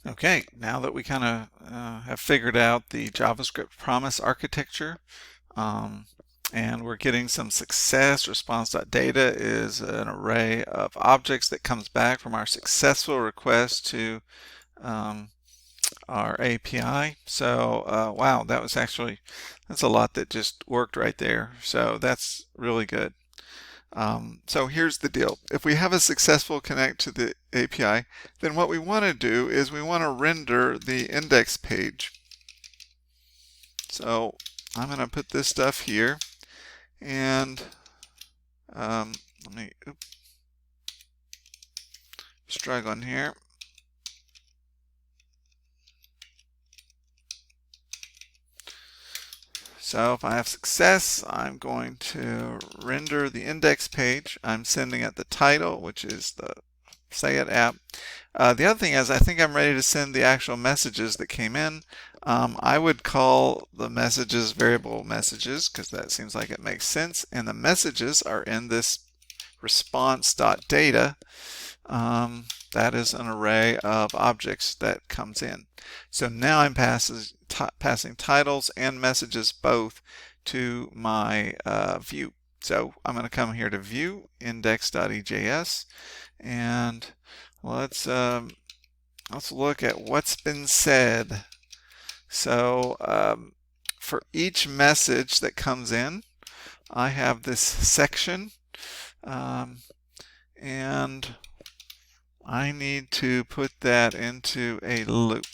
Okay, now that we kind of have figured out the JavaScript promise architecture, um, and we're getting some success, response.data is an array of objects that comes back from our successful request to um, our API. So wow, that's a lot that just worked right there. So that's really good. So here's the deal. If we have a successful connect to the API, then what we want to do is we want to render the index page. So I'm going to put this stuff here, and let me struggling here. So if I have success, I'm going to render the index page. I'm sending it the title, which is the SayIt app. The other thing is I think I'm ready to send the actual messages that came in. I would call the messages variable messages because that seems like it makes sense. And the messages are in this response.data. That is an array of objects that comes in. So now I'm passing titles and messages both to my view. So I'm going to come here to view index.ejs, and let's look at what's been said. So for each message that comes in, I have this section, and I need to put that into a loop.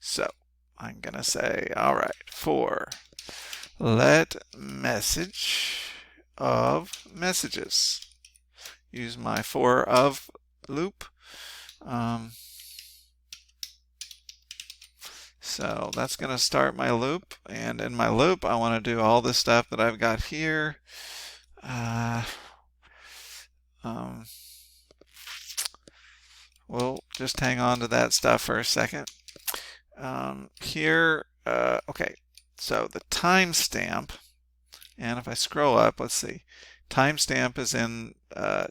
So I'm going to say, all right, for let message of messages. Use my for of loop. So that's going to start my loop. And in my loop, I want to do all this stuff that I've got here. We'll just hang on to that stuff for a second. Okay, so the timestamp, and if I scroll up, let's see, timestamp is in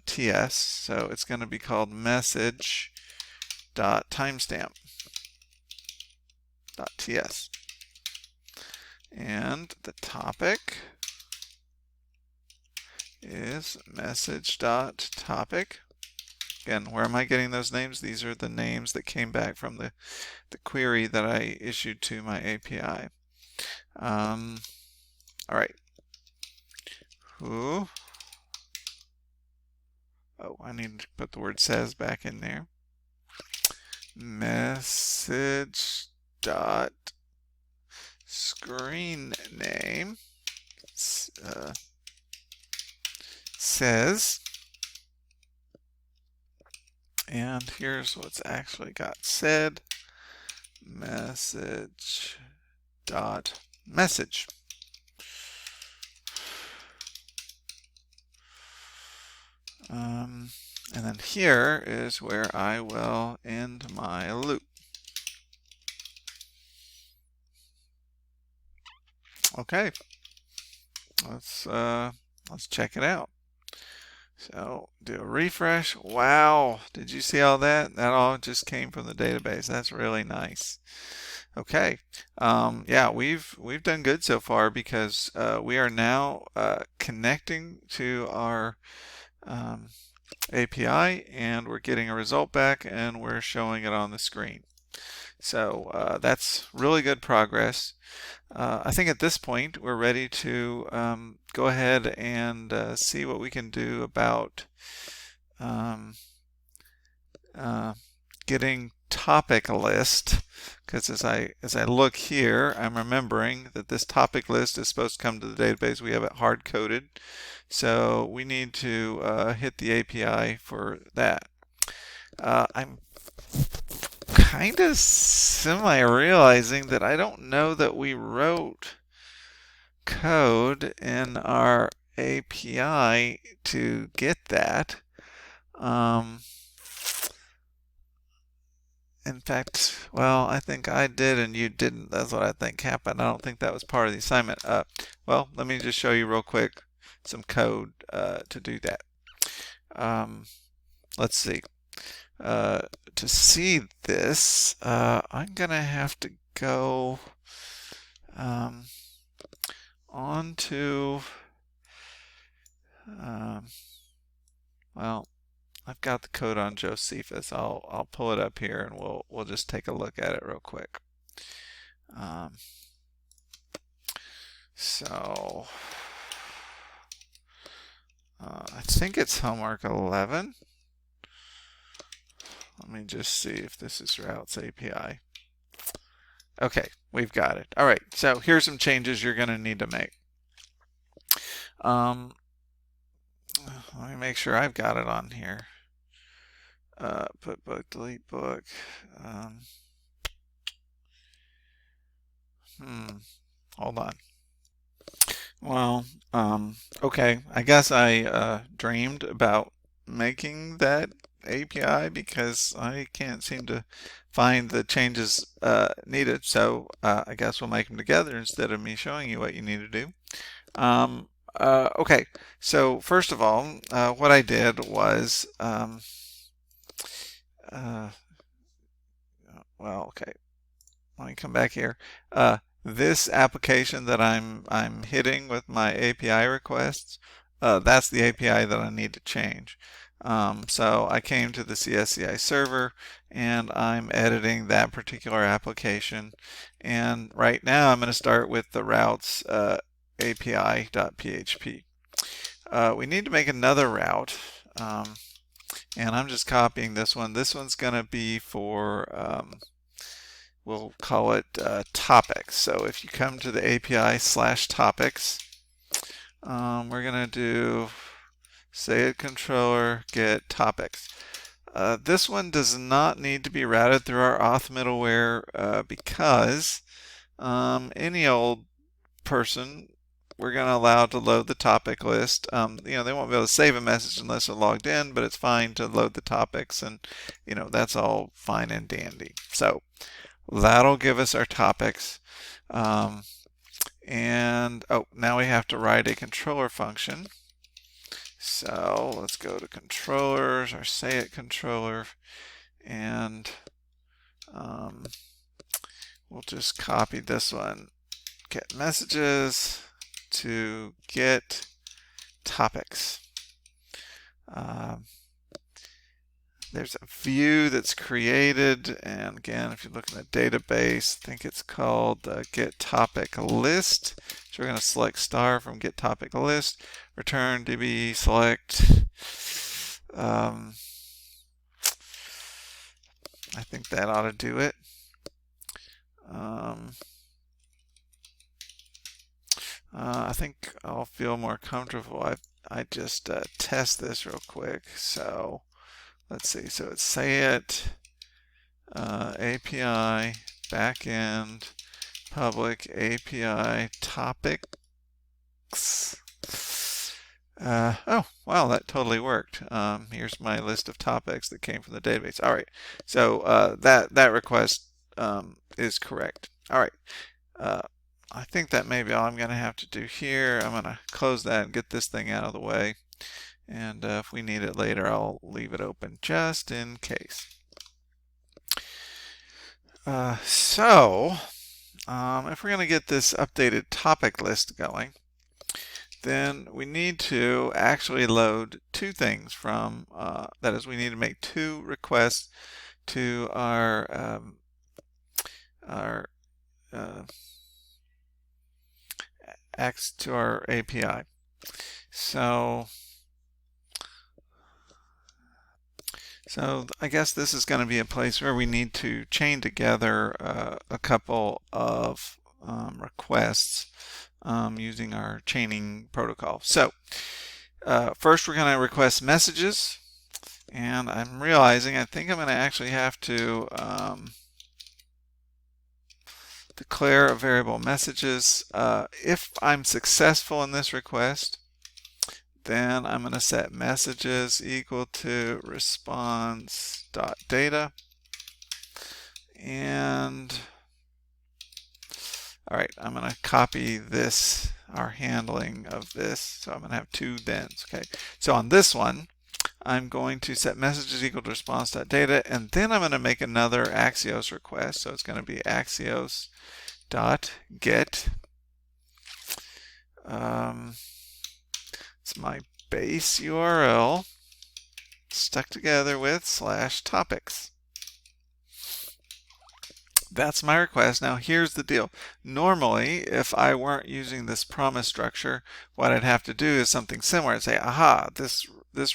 TS, so it's going to be called message.timestamp.ts. And the topic is message.topic. Again, where am I getting those names? These are the names that came back from the query that I issued to my API. All right. Who? Oh, I need to put the word says back in there. Message dot screen name says, and here's what's actually got said. Message dot message. And then here is where I will end my loop. Okay, let's check it out. So do a refresh. Wow, did you see all that? That all just came from the database. That's really nice. Okay, yeah, we've done good so far because we are now connecting to our API, and we're getting a result back, and we're showing it on the screen. So that's really good progress. I think at this point we're ready to go ahead and see what we can do about getting topic list, because as I look here, I'm remembering that this topic list is supposed to come to the database. We have it hard coded, so we need to hit the API for that. I'm kind of semi-realizing that I don't know that we wrote code in our API to get that. In fact, well, I think I did and you didn't. That's what I think happened. I don't think that was part of the assignment. Well, let me just show you real quick some code to do that. Let's see. to see this, I'm going to have to go on to, well, I've got the code on Josephus. I'll pull it up here and we'll just take a look at it real quick. So I think it's homework 11. Let me just see if this is Routes API. Okay, we've got it. All right, so here's some changes you're going to need to make. Let me make sure I've got it on here. Put book, delete book. Hold on. Well, okay, I guess I dreamed about making that API because I can't seem to find the changes needed, so I guess we'll make them together instead of me showing you what you need to do. Okay, so first of all, what I did was, well, okay, let me come back here. This application that I'm hitting with my API requests, that's the API that I need to change. So I came to the CSCI server and I'm editing that particular application. And right now I'm going to start with the routes API.php. We need to make another route. And I'm just copying this one. This one's going to be for we'll call it topics. So if you come to the API/topics, we're going to do SayIt controller get topics. This one does not need to be routed through our auth middleware because any old person, we're going to allow to load the topic list. They won't be able to save a message unless they're logged in, but it's fine to load the topics, and that's all fine and dandy. So that'll give us our topics. And now we have to write a controller function. So let's go to controllers, our SayIt controller, and we'll just copy this one. Get messages to get topics. There's a view that's created, and again, if you look in the database, I think it's called get topic list. So we're going to select star from get topic list, return db select. I think that ought to do it. I think I'll feel more comfortable. I just test this real quick. So let's see. So it's SayIt API backend public API topics. Oh, wow, that totally worked. Here's my list of topics that came from the database. All right, so that request is correct. All right, I think that may be all I'm going to have to do here. I'm going to close that and get this thing out of the way. And if we need it later, I'll leave it open just in case. So if we're going to get this updated topic list going, then we need to actually load two things from, that is, we need to make two requests to our API. So I guess this is going to be a place where we need to chain together a couple of requests using our chaining protocol. So first we're going to request messages, and I'm realizing I think I'm going to actually have to declare a variable messages. If I'm successful in this request, then I'm going to set messages equal to response.data. And all right, I'm going to copy this, our handling of this. So I'm going to have two thens. Okay, so on this one, I'm going to set messages equal to response.data, and then I'm going to make another Axios request. So it's going to be Axios.get. It's my base URL stuck together with /topics. That's my request. Now here's the deal. Normally, if I weren't using this promise structure, what I'd have to do is something similar. I'd say, aha, this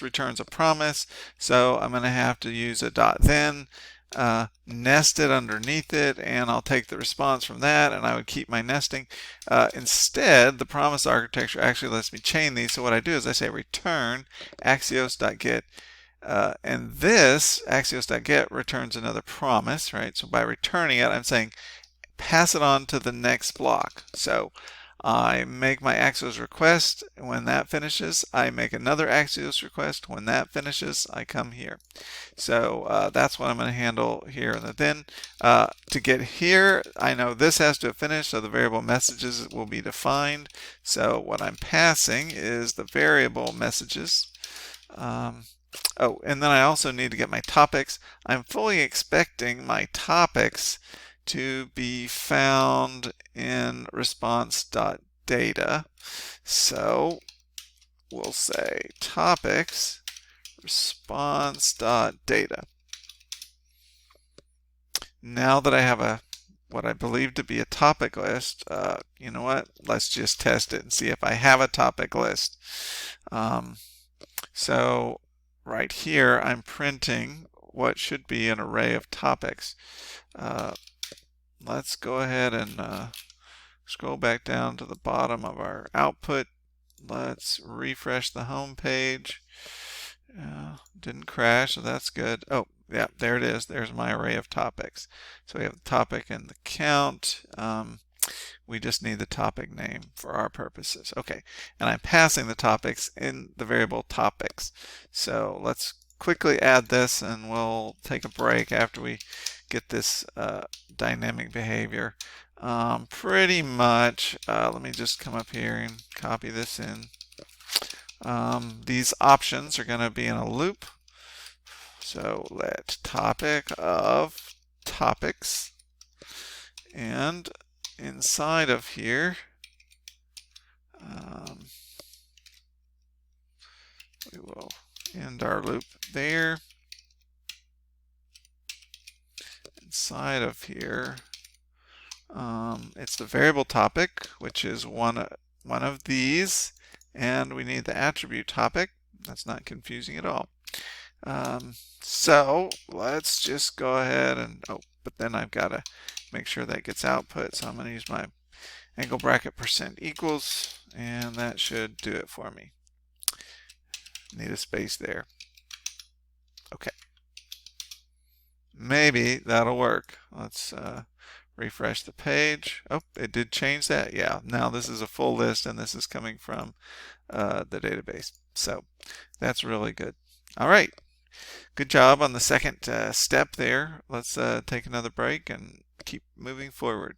returns a promise, so I'm going to have to use a .then, nest it underneath it, and I'll take the response from that, and I would keep my nesting. Instead, the promise architecture actually lets me chain these. So what I do is I say return axios.get. And this axios.get returns another promise, right? So by returning it, I'm saying pass it on to the next block. So I make my Axios request. When that finishes, I make another Axios request. When that finishes, I come here. So that's what I'm going to handle here. And then to get here, I know this has to have finished, so the variable messages will be defined. So what I'm passing is the variable messages. Oh, and then I also need to get my topics. I'm fully expecting my topics to be found in response.data. So we'll say topics response.data. Now that I have what I believe to be a topic list, you know what? Let's just test it and see if I have a topic list. So right here, I'm printing what should be an array of topics. Let's go ahead and scroll back down to the bottom of our output. Let's refresh the home page. Didn't crash, so that's good. Oh, yeah, there it is. There's my array of topics. So we have the topic and the count. We just need the topic name for our purposes. Okay, and I'm passing the topics in the variable topics. So let's quickly add this, and we'll take a break after we get this dynamic behavior. Pretty much, let me just come up here and copy this in. These options are going to be in a loop. So let topic of topics, and inside of here, we will end our loop there. Inside of here, it's the variable topic, which is one of these, and we need the attribute topic. That's not confusing at all. So let's just go ahead and, but then I've got to make sure that gets output. So I'm going to use my angle bracket %equals, and that should do it for me. Need a space there. Okay. Maybe that'll work. Let's refresh the page. Oh, it did change that. Yeah, now this is a full list, and this is coming from the database. So that's really good. All right. Good job on the second step there. Let's take another break and keep moving forward.